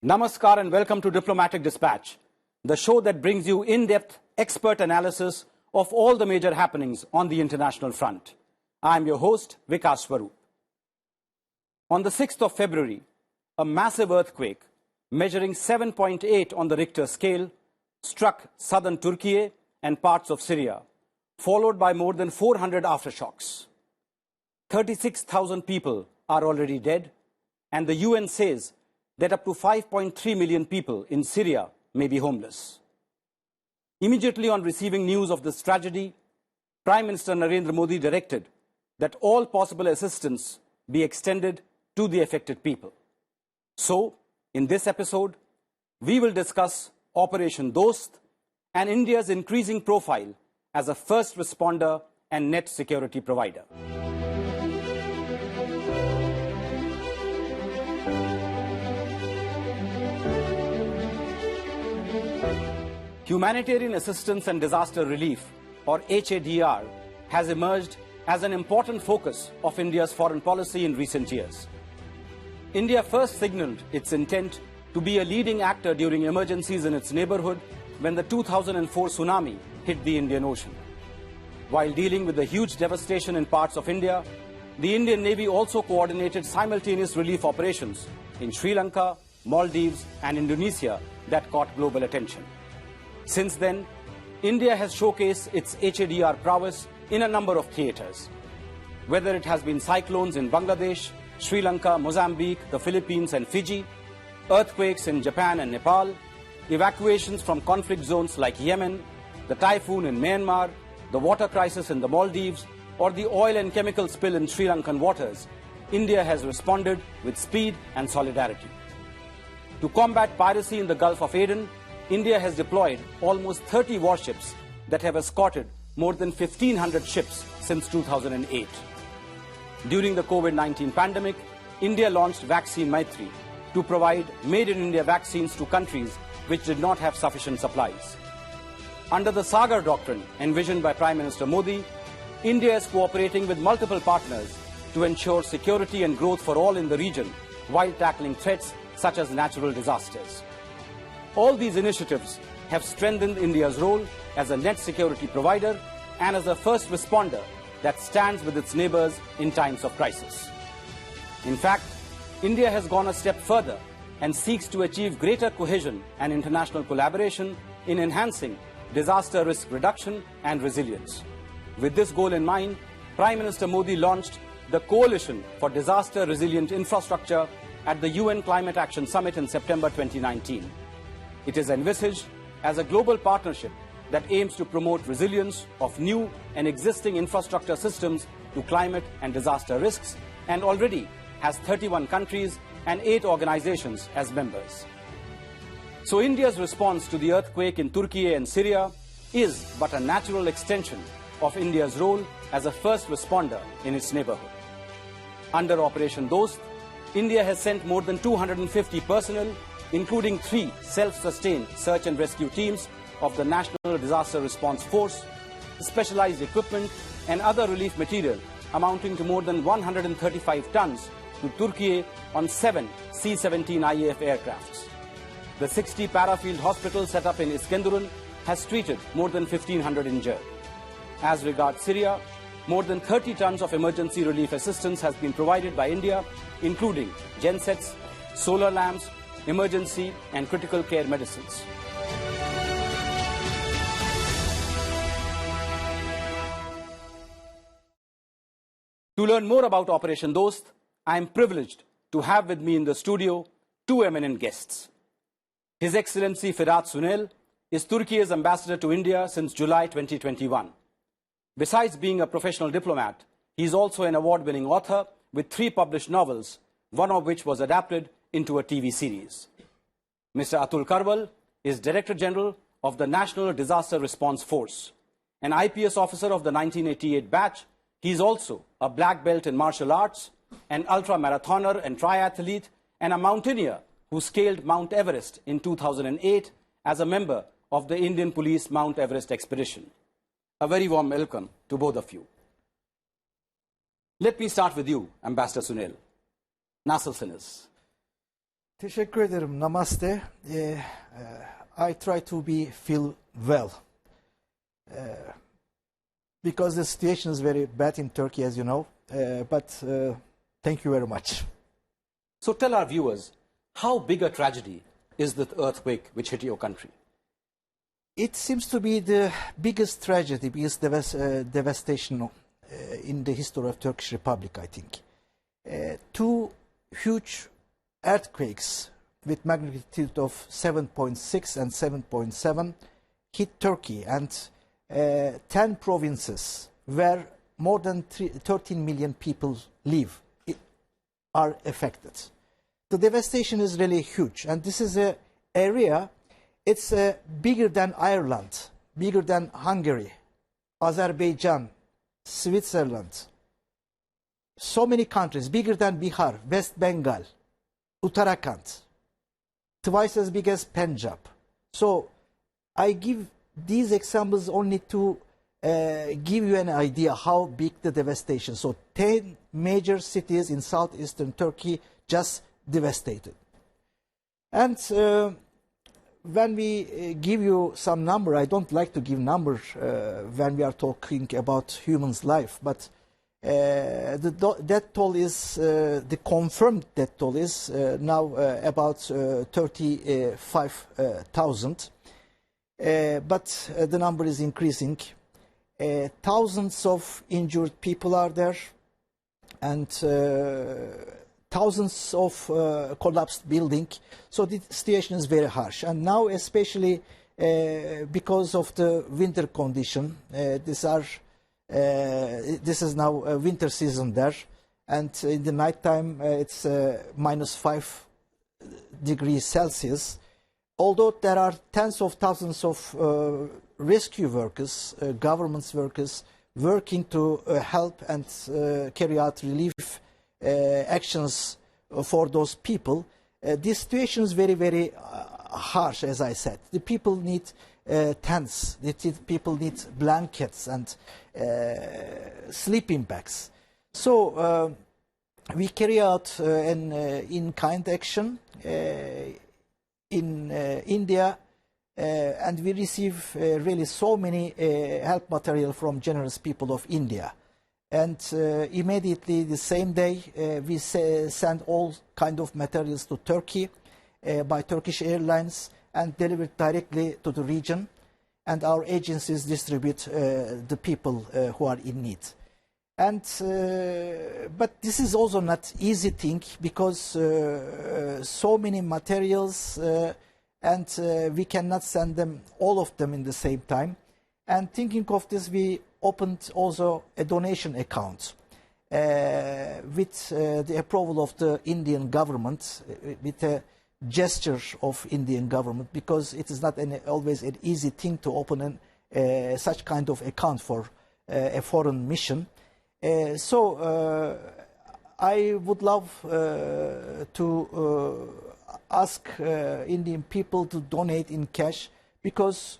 Namaskar and welcome to Diplomatic Dispatch, the show that brings you in-depth expert analysis of all the major happenings on the international front. I am your host, Vikas Swaroop. On the 6th of February, a massive earthquake measuring 7.8 on the Richter scale struck southern Turkey and parts of Syria, followed by more than 400 aftershocks. 36,000 people are already dead, and the UN says that up to 5.3 million people in Syria may be homeless. Immediately on receiving news of this tragedy, Prime Minister Narendra Modi directed that all possible assistance be extended to the affected people. So, in this episode, we will discuss Operation Dost and India's increasing profile as a first responder and net security provider. Humanitarian assistance and disaster relief, or HADR, has emerged as an important focus of India's foreign policy in recent years. India first signaled its intent to be a leading actor during emergencies in its neighborhood when the 2004 tsunami hit the Indian Ocean. While dealing with the huge devastation in parts of India, the Indian Navy also coordinated simultaneous relief operations in Sri Lanka, Maldives, and Indonesia that caught global attention. Since then, India has showcased its HADR prowess in a number of theatres. Whether it has been cyclones in Bangladesh, Sri Lanka, Mozambique, the Philippines and Fiji, earthquakes in Japan and Nepal, evacuations from conflict zones like Yemen, the typhoon in Myanmar, the water crisis in the Maldives, or the oil and chemical spill in Sri Lankan waters, India has responded with speed and solidarity. To combat piracy in the Gulf of Aden, India has deployed almost 30 warships that have escorted more than 1,500 ships since 2008. During the COVID-19 pandemic, India launched Vaccine Maitri to provide made-in-India vaccines to countries which did not have sufficient supplies. Under the Sagar Doctrine envisioned by Prime Minister Modi, India is cooperating with multiple partners to ensure security and growth for all in the region while tackling threats such as natural disasters. All these initiatives have strengthened India's role as a net security provider and as a first responder that stands with its neighbors in times of crisis. In fact, India has gone a step further and seeks to achieve greater cohesion and international collaboration in enhancing disaster risk reduction and resilience. With this goal in mind, Prime Minister Modi launched the Coalition for Disaster Resilient Infrastructure at the UN Climate Action Summit in September 2019. It is envisaged as a global partnership that aims to promote resilience of new and existing infrastructure systems to climate and disaster risks, and already has 31 countries and 8 organizations as members. So India's response to the earthquake in Turkey and Syria is but a natural extension of India's role as a first responder in its neighborhood. Under Operation Dost, India has sent more than 250 personnel, including 3 self-sustained search and rescue teams of the National Disaster Response Force, specialized equipment and other relief material amounting to more than 135 tons to Turkey on 7 C-17 IAF aircrafts. The 60 para-field hospital set up in Iskenderun has treated more than 1,500 injured. As regards Syria, more than 30 tons of emergency relief assistance has been provided by India, including gensets, solar lamps, emergency and critical care medicines. To learn more about Operation Dost, I am privileged to have with me in the studio 2 eminent guests. His Excellency Firat Sunel is Turkey's ambassador to India since July 2021. Besides being a professional diplomat, he is also an award-winning author with 3 published novels, one of which was adapted into a TV series. Mr. Atul Karwal is Director General of the National Disaster Response Force. An IPS officer of the 1988 batch, he is also a black belt in martial arts, an ultra-marathoner and triathlete, and a mountaineer who scaled Mount Everest in 2008 as a member of the Indian Police Mount Everest expedition. A very warm welcome to both of you. Let me start with you, Ambassador Sunil. Nasılsınız? Teşekkür ederim. Namaste. I try to feel well because the situation is very bad in Turkey, as you know. But thank you very much. So tell our viewers, how big a tragedy is the earthquake which hit your country? It seems to be the biggest tragedy, biggest devastation in the history of Turkish Republic, I think. Two huge earthquakes with magnitude of 7.6 and 7.7 hit Turkey, and 10 provinces where more than 13 million people live are affected. The devastation is really huge, and this is an area, it's bigger than Ireland, bigger than Hungary, Azerbaijan, Switzerland, so many countries, bigger than Bihar, West Bengal, Uttarakhand, twice as big as Punjab. So I give these examples only to give you an idea how big the devastation. So 10 major cities in southeastern Turkey just devastated. And when we give you some number, I don't like to give numbers when we are talking about humans' life, but the death toll is, the confirmed death toll is now about 35,000. But the number is increasing. Thousands of injured people are there, and thousands of collapsed buildings. So the situation is very harsh. And now, especially because of the winter condition, this is now a winter season there, and in the night time it's -5 degrees Celsius. Although there are tens of thousands of rescue workers, government workers, working to help and carry out relief actions for those people, this situation is very, very harsh, as I said. The people need tents, the people need blankets and sleeping bags. So we carry out an in-kind action in India, and we receive really so many help material from generous people of India. And immediately the same day we send all kind of materials to Turkey by Turkish Airlines and delivered directly to the region, and our agencies distribute the people who are in need. And but this is also not easy thing, because so many materials and we cannot send them all of them in the same time. And thinking of this, we opened also a donation account with the approval of the Indian government, with a gesture of Indian government, because it is not always an easy thing to open such kind of account for a foreign mission. So I would love to ask Indian people to donate in cash, because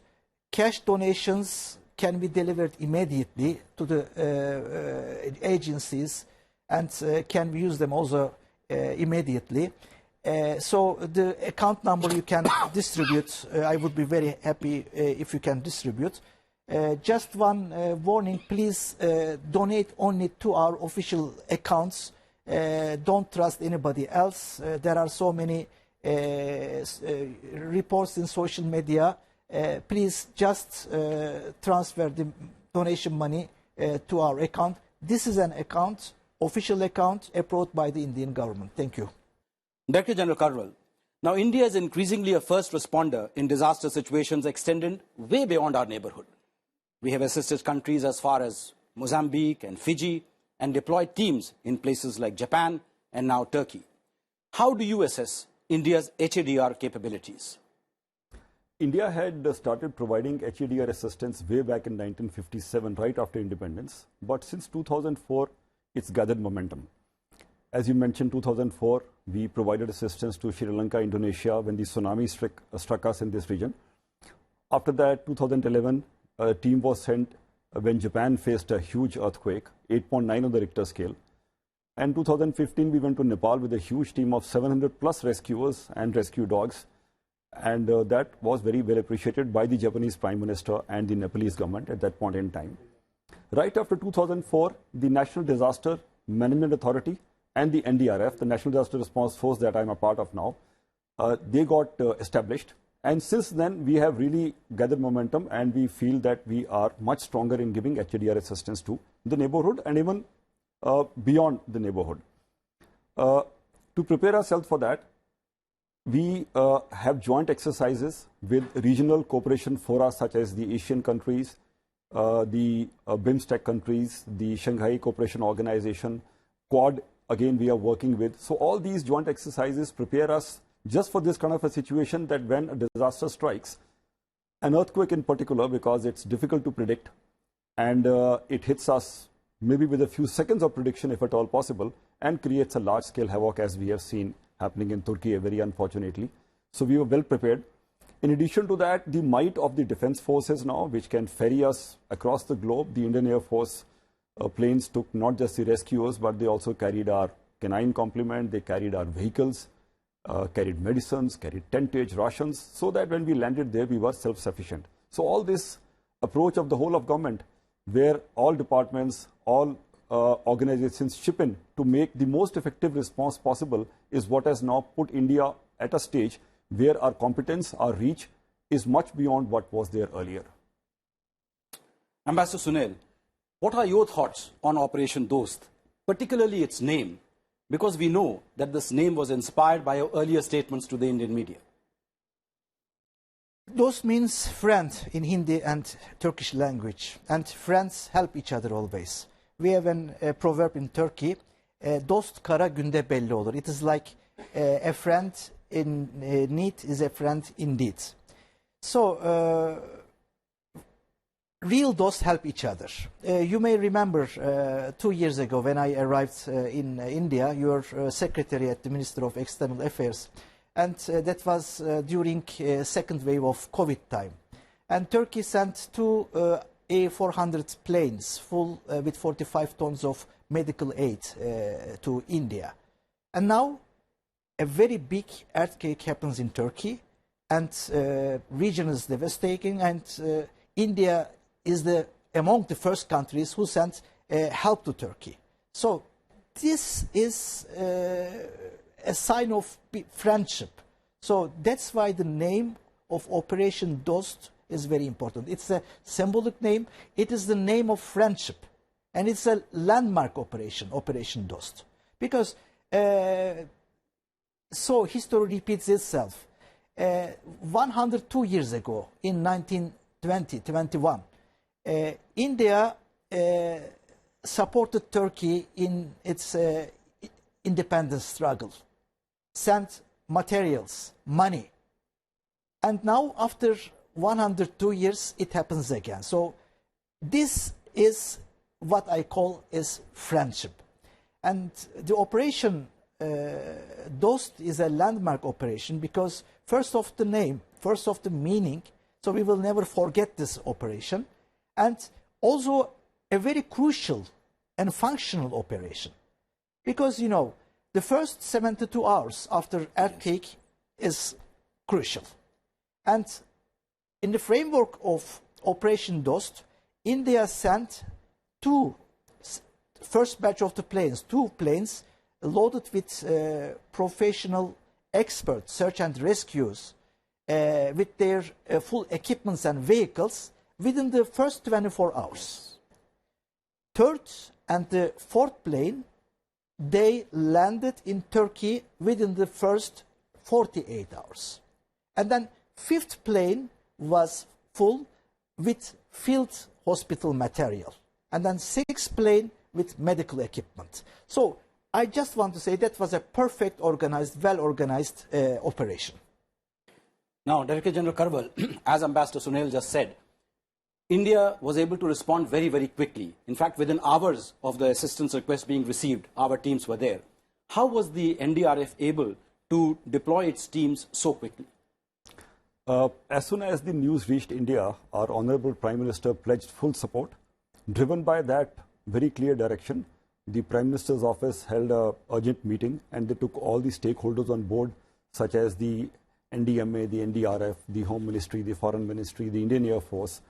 cash donations can be delivered immediately to the agencies, and can use them also immediately. So the account number you can distribute, I would be very happy if you can distribute. Just one warning, please donate only to our official accounts. Don't trust anybody else. There are so many reports in social media. Please just transfer the donation money to our account. This is an account, official account, approved by the Indian government. Thank you. Director General Karwal, now India is increasingly a first responder in disaster situations extended way beyond our neighborhood. We have assisted countries as far as Mozambique and Fiji, and deployed teams in places like Japan and now Turkey. How do you assess India's HADR capabilities? India had started providing HADR assistance way back in 1957, right after independence. But since 2004, it's gathered momentum. As you mentioned, 2004, we provided assistance to Sri Lanka, Indonesia, when the tsunami struck us in this region. After that, 2011, a team was sent when Japan faced a huge earthquake, 8.9 on the Richter scale. And 2015, we went to Nepal with a huge team of 700 plus rescuers and rescue dogs. And that was very well appreciated by the Japanese Prime Minister and the Nepalese government at that point in time. Right after 2004, the National Disaster Management Authority and the NDRF, the National Disaster Response Force that I'm a part of now, they got established. And since then, we have really gathered momentum, and we feel that we are much stronger in giving HADR assistance to the neighborhood and even beyond the neighborhood. To prepare ourselves for that, we have joint exercises with regional cooperation fora such as the Asian countries, the BIMSTEC countries, the Shanghai Cooperation Organization, Quad, again we are working with. So all these joint exercises prepare us just for this kind of a situation, that when a disaster strikes, an earthquake in particular, because it's difficult to predict, and it hits us maybe with a few seconds of prediction, if at all possible, and creates a large-scale havoc, as we have seen happening in Turkey, very unfortunately. So we were well prepared. In addition to that, the might of the defense forces now, which can ferry us across the globe. The Indian Air Force planes took not just the rescuers, but they also carried our canine complement, they carried our vehicles, carried medicines, carried tentage, rations, so that when we landed there, we were self-sufficient. So all this approach of the whole of government, where all departments, all organizations chip in to make the most effective response possible, is what has now put India at a stage where our competence, our reach is much beyond what was there earlier. Ambassador Sunil, what are your thoughts on Operation Dost, particularly its name? Because we know that this name was inspired by your earlier statements to the Indian media. Dost means friend in Hindi and Turkish language, and friends help each other always. We have a proverb in Turkey, dost kara günde belli olur. It is like a friend in need is a friend indeed. So real dosts help each other. You may remember 2 years ago when I arrived in India, you were secretary at the Minister of External Affairs, and that was during second wave of COVID time. And Turkey sent 2 A400 planes full with 45 tons of medical aid to India. And now a very big earthquake happens in Turkey, and region is devastating, and India is among the first countries who sent help to Turkey. So this is a sign of friendship. So that's why the name of Operation Dost is very important. It's a symbolic name. It is the name of friendship. And it's a landmark operation, Operation Dost. Because so history repeats itself. 102 years ago, in 1921, India supported Turkey in its independence struggle, sent materials, money. And now, after 102 years, it happens again. So this is what I call is friendship. And the operation Dost is a landmark operation because first of the name, first of the meaning, so we will never forget this operation, and also a very crucial and functional operation. Because, you know, the first 72 hours after earthquake is crucial. And in the framework of Operation Dost, India sent first batch of the planes, 2 planes loaded with professional experts, search and rescues, with their full equipments and vehicles within the first 24 hours. Third and the fourth plane, they landed in Turkey within the first 48 hours. And then fifth plane was full with field hospital material. And then sixth plane with medical equipment. So I just want to say that was a perfect organized, well-organized operation. Now, Director General Karwal, as Ambassador Sunil just said, India was able to respond very, very quickly. In fact, within hours of the assistance request being received, our teams were there. How was the NDRF able to deploy its teams so quickly? As soon as the news reached India, our Honorable Prime Minister pledged full support. Driven by that very clear direction, the Prime Minister's office held an urgent meeting and they took all the stakeholders on board, such as the NDMA, the NDRF, the Home Ministry, the Foreign Ministry, the Indian Air Force.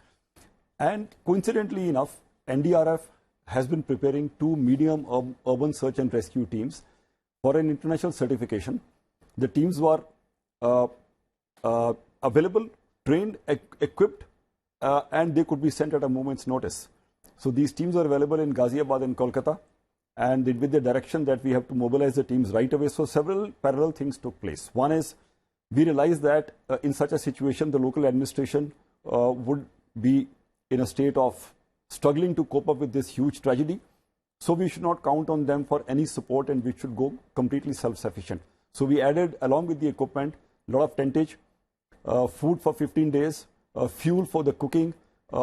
And coincidentally enough, NDRF has been preparing 2 medium urban search and rescue teams for an international certification. The teams were available, trained, equipped, and they could be sent at a moment's notice. So these teams are available in Ghaziabad and Kolkata, and with the direction that we have to mobilize the teams right away. So several parallel things took place. One is, we realized that in such a situation, the local administration would be in a state of struggling to cope up with this huge tragedy. So we should not count on them for any support, and we should go completely self-sufficient. So we added, along with the equipment, a lot of tentage, food for 15 days, fuel for the cooking,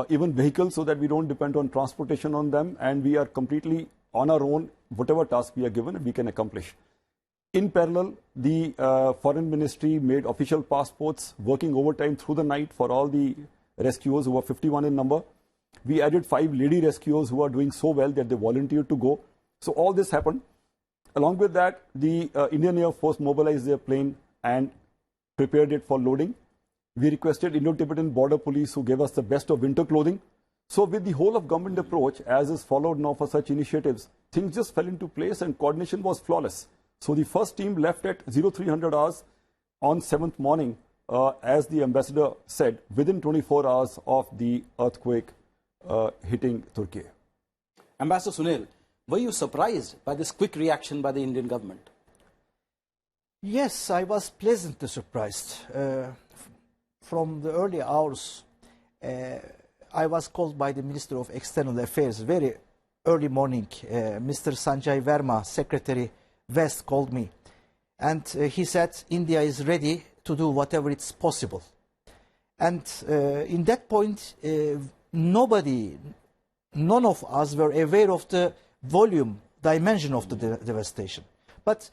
even vehicles, so that we don't depend on transportation on them, and we are completely on our own. Whatever task we are given, we can accomplish. In parallel, the Foreign Ministry made official passports, working overtime through the night for all the rescuers, who were 51 in number. We added 5 lady rescuers who are doing so well that they volunteered to go. So all this happened. Along with that, the Indian Air Force mobilized their plane and prepared it for loading. We requested Indo-Tibetan Border Police, who gave us the best of winter clothing. So with the whole of government approach, as is followed now for such initiatives, things just fell into place and coordination was flawless. So the first team left at 0300 hours on 7th morning, as the ambassador said, within 24 hours of the earthquake hitting Turkey. Ambassador Sunil, were you surprised by this quick reaction by the Indian government? Yes, I was pleasantly surprised. From the early hours, I was called by the Minister of External Affairs very early morning. Mr. Sanjay Verma, Secretary West, called me. And he said, India is ready to do whatever it's possible. And in that point, none of us were aware of the volume, dimension of the devastation. But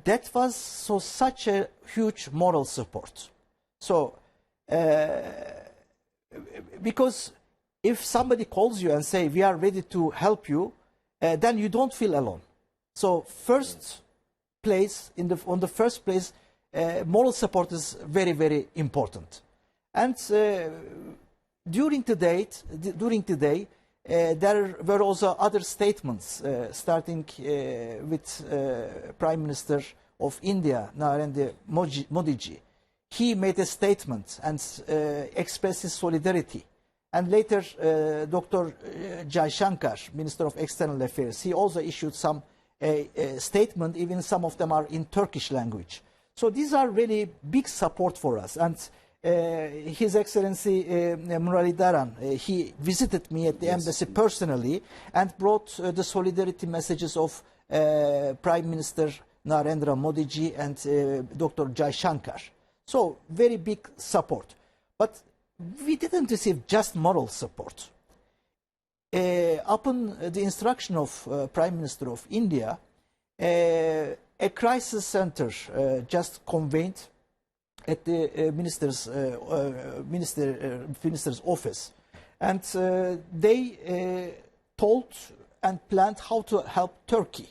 that was such a huge moral support. So, because if somebody calls you and say, we are ready to help you, then you don't feel alone. So first place, on the first place, moral support is very, very important. And during the day, there were also other statements, starting with Prime Minister of India, Narendra Modi ji. He made a statement and expressed his solidarity. And later, Dr. Jaishankar, Minister of External Affairs, he also issued some statement. Even some of them are in Turkish language. So these are really big support for us. And His Excellency Murali Dharan, he visited me at the embassy personally and brought the solidarity messages of Prime Minister Narendra Modi ji and Dr. Jaishankar. So very big support. But we didn't receive just moral support. Upon the instruction of Prime Minister of India, a crisis center just convened at the minister's office, and they told and planned how to help Turkey.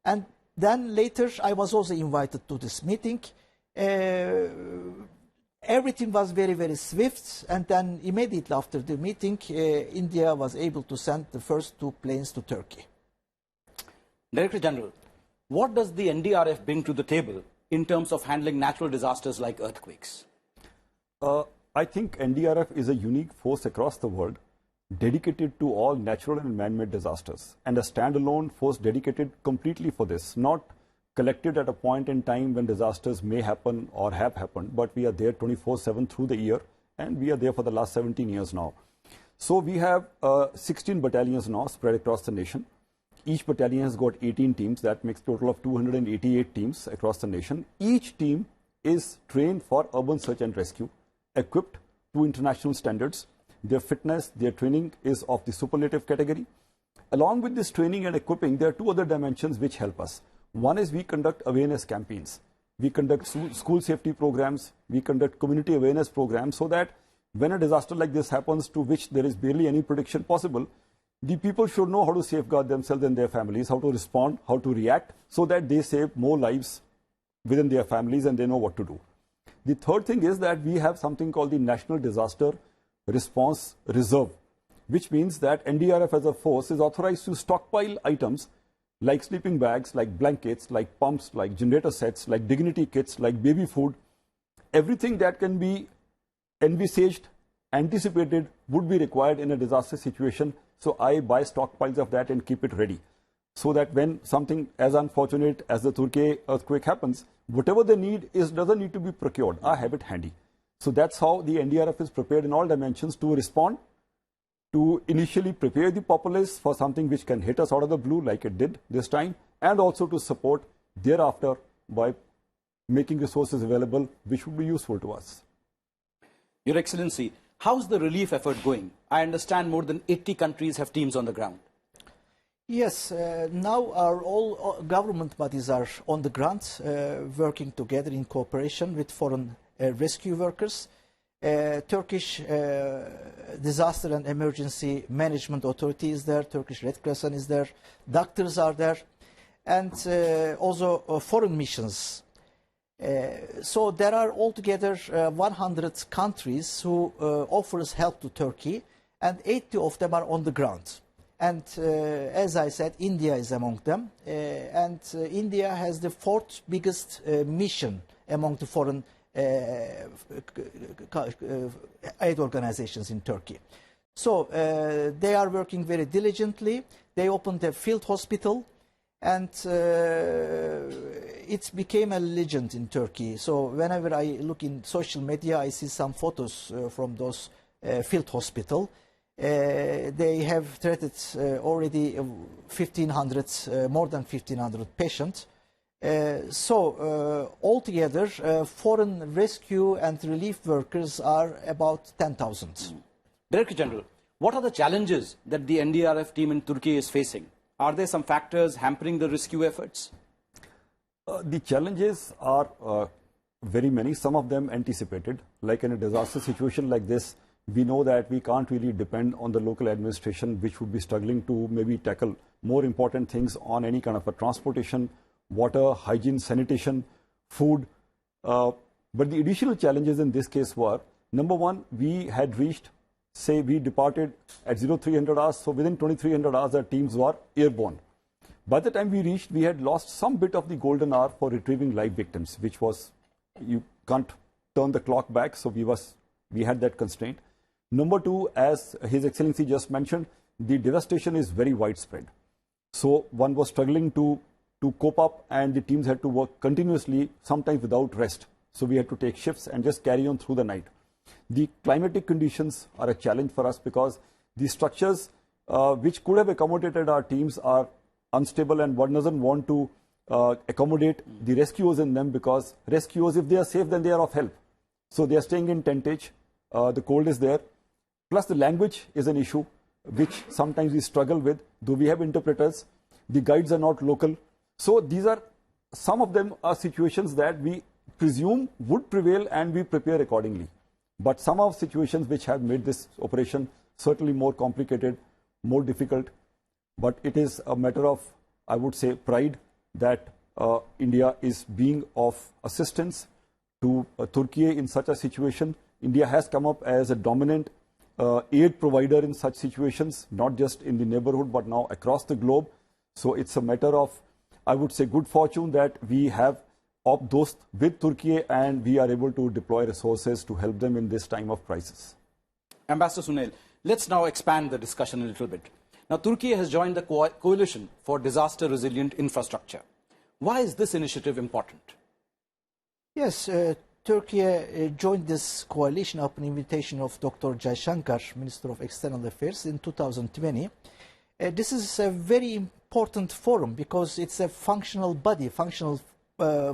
And then later I was also invited to this meeting. Everything was very, very swift, and then immediately after the meeting, India was able to send the first 2 planes to Turkey. Director General, what does the NDRF bring to the table in terms of handling natural disasters like earthquakes? I think NDRF is a unique force across the world dedicated to all natural and man-made disasters, and a standalone force dedicated completely for this, not collected at a point in time when disasters may happen or have happened, but we are there 24/7 through the year, and we are there for the last 17 years now. So we have 16 battalions now spread across the nation. Each battalion has got 18 teams. That makes a total of 288 teams across the nation. Each team is trained for urban search and rescue, equipped to international standards. Their fitness, their training is of the superlative category. Along with this training and equipping, there are 2 other dimensions which help us. One is we conduct awareness campaigns. We conduct school safety programs. We conduct community awareness programs, so that when a disaster like this happens, to which there is barely any prediction possible, the people should know how to safeguard themselves and their families, how to respond, how to react, so that they save more lives within their families and they know what to do. The third thing is that we have something called the National Disaster Response Reserve, which means that NDRF as a force is authorized to stockpile items like sleeping bags, like blankets, like pumps, like generator sets, like dignity kits, like baby food. Everything that can be envisaged, anticipated, would be required in a disaster situation. So I buy stockpiles of that and keep it ready, so that when something as unfortunate as the Turkey earthquake happens, whatever they need doesn't need to be procured. I have it handy. So that's how the NDRF is prepared in all dimensions to respond, to initially prepare the populace for something which can hit us out of the blue like it did this time, and also to support thereafter by making resources available which would be useful to us. Your Excellency, how's the relief effort going? I understand more than 80 countries have teams on the ground. Yes, now all government bodies are on the ground, working together in cooperation with foreign rescue workers. Turkish Disaster and Emergency Management Authority is there, Turkish Red Crescent is there, doctors are there, and also foreign missions. So there are altogether 100 countries who offers help to Turkey, and 80 of them are on the ground. And as I said, India is among them, and India has the fourth biggest mission among the foreign aid organizations in Turkey. So they are working very diligently. They opened a field hospital, and it became a legend in Turkey. So whenever I look in social media, I see some photos from those field hospital. They have treated already 1,500, more than 1,500 patients. So altogether, foreign rescue and relief workers are about 10,000. Director General, what are the challenges that the NDRF team in Turkey is facing? Are there some factors hampering the rescue efforts? The challenges are very many, some of them anticipated. Like in a disaster situation like this, we know that we can't really depend on the local administration, which would be struggling to maybe tackle more important things on any kind of a transportation, water, hygiene, sanitation, food. But the additional challenges in this case were, number one, we had reached, say we departed at 0300 hours, so within 2300 hours our teams were airborne. By the time we reached, we had lost some bit of the golden hour for retrieving live victims, which was, you can't turn the clock back, so we had that constraint. Number two, as His Excellency just mentioned, the devastation is very widespread. So one was struggling to cope up, and the teams had to work continuously, sometimes without rest. So we had to take shifts and just carry on through the night. The climatic conditions are a challenge for us because the structures which could have accommodated our teams are unstable, and one doesn't want to accommodate the rescuers in them, because rescuers, if they are safe, then they are of help. So they are staying in tentage, the cold is there. Plus the language is an issue which sometimes we struggle with, though we have interpreters. The guides are not local. So these are, some of them are situations that we presume would prevail and we prepare accordingly. But some of situations which have made this operation certainly more complicated, more difficult. But it is a matter of, I would say, pride that India is being of assistance to Turkey in such a situation. India has come up as a dominant aid provider in such situations, not just in the neighborhood, but now across the globe. So it's a matter of, I would say, good fortune that we have dost with Turkey, and we are able to deploy resources to help them in this time of crisis. Ambassador Sunil, let's now expand the discussion a little bit. Now, Turkey has joined the Coalition for Disaster Resilient Infrastructure. Why is this initiative important? Yes, Turkey joined this coalition upon invitation of Dr. Jaishankar, Minister of External Affairs, in 2020. This is a very important forum because it's a functional body, functional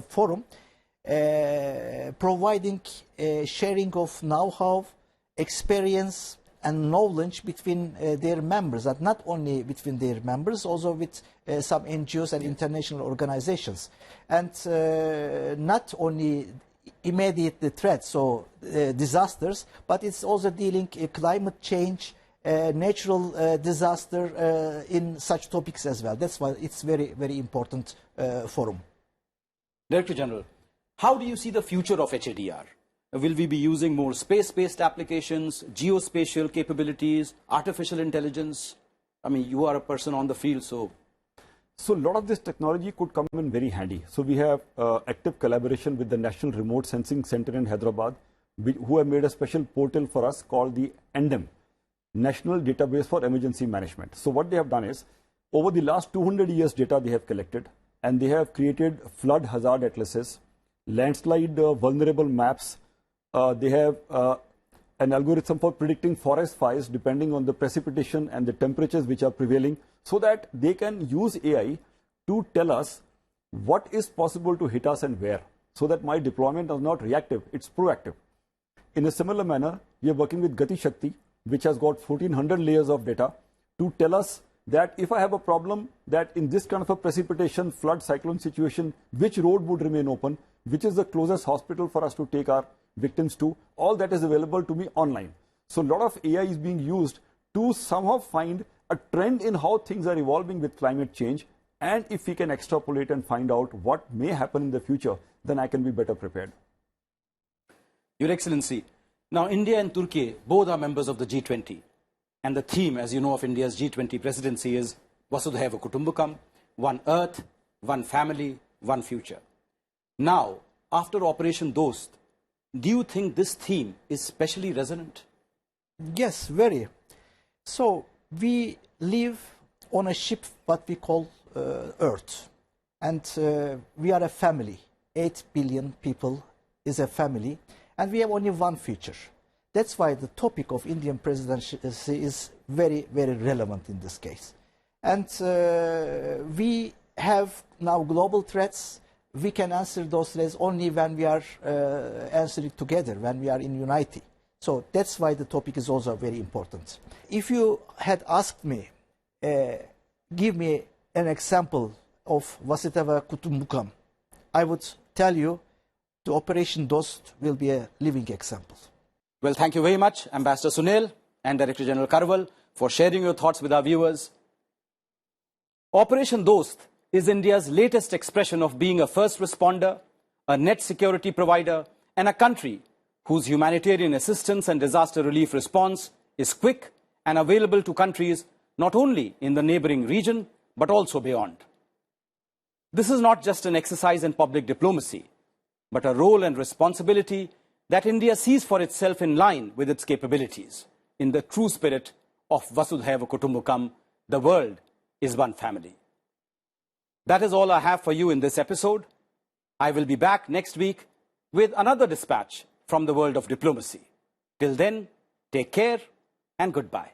forum, providing sharing of know-how, experience, and knowledge between their members, and not only between their members, also with some NGOs and international organizations. And not only immediate threats or disasters, but it's also dealing climate change, natural disaster in such topics as well. That's why it's very, very important forum. Director General, how do you see the future of HADR? Will we be using more space-based applications, geospatial capabilities, artificial intelligence? I mean, you are a person on the field, so... So a lot of this technology could come in very handy. So we have active collaboration with the National Remote Sensing Center in Hyderabad, who have made a special portal for us called the NDEM, National Database for Emergency Management. So what they have done is, over the last 200 years data they have collected, and they have created flood hazard atlases, landslide vulnerable maps. They have an algorithm for predicting forest fires depending on the precipitation and the temperatures which are prevailing, so that they can use AI to tell us what is possible to hit us and where, so that my deployment is not reactive, it's proactive. In a similar manner, we are working with Gati Shakti, which has got 1400 layers of data to tell us that if I have a problem, that in this kind of a precipitation, flood, cyclone situation, which road would remain open, which is the closest hospital for us to take our victims to, all that is available to me online. So a lot of AI is being used to somehow find a trend in how things are evolving with climate change, and if we can extrapolate and find out what may happen in the future, then I can be better prepared. Your Excellency, now India and Turkey both are members of the G20, and the theme, as you know, of India's G20 presidency is Vasudhaiva Kutumbakam, one earth, one family, one future. Now, after Operation Dost, do you think this theme is specially resonant? Yes, very. So we live on a ship what we call Earth, and we are a family. 8 billion people is a family, and we have only one future. That's why the topic of Indian presidency is very, very relevant in this case. And we have now global threats. We can answer those threats only when we are answering together, when we are in unity. So that's why the topic is also very important. If you had asked me, give me an example of Vasudhaiva Kutumbakam, I would tell you the Operation Dost will be a living example. Well, thank you very much, Ambassador Sunil and Director General Karwal, for sharing your thoughts with our viewers. Operation Dost is India's latest expression of being a first responder, a net security provider, and a country whose humanitarian assistance and disaster relief response is quick and available to countries not only in the neighboring region, but also beyond. This is not just an exercise in public diplomacy, but a role and responsibility that India sees for itself in line with its capabilities, in the true spirit of Vasudhaiva Kutumbakam, the world is one family. That is all I have for you in this episode. I will be back next week with another dispatch from the world of diplomacy. Till then, take care and goodbye.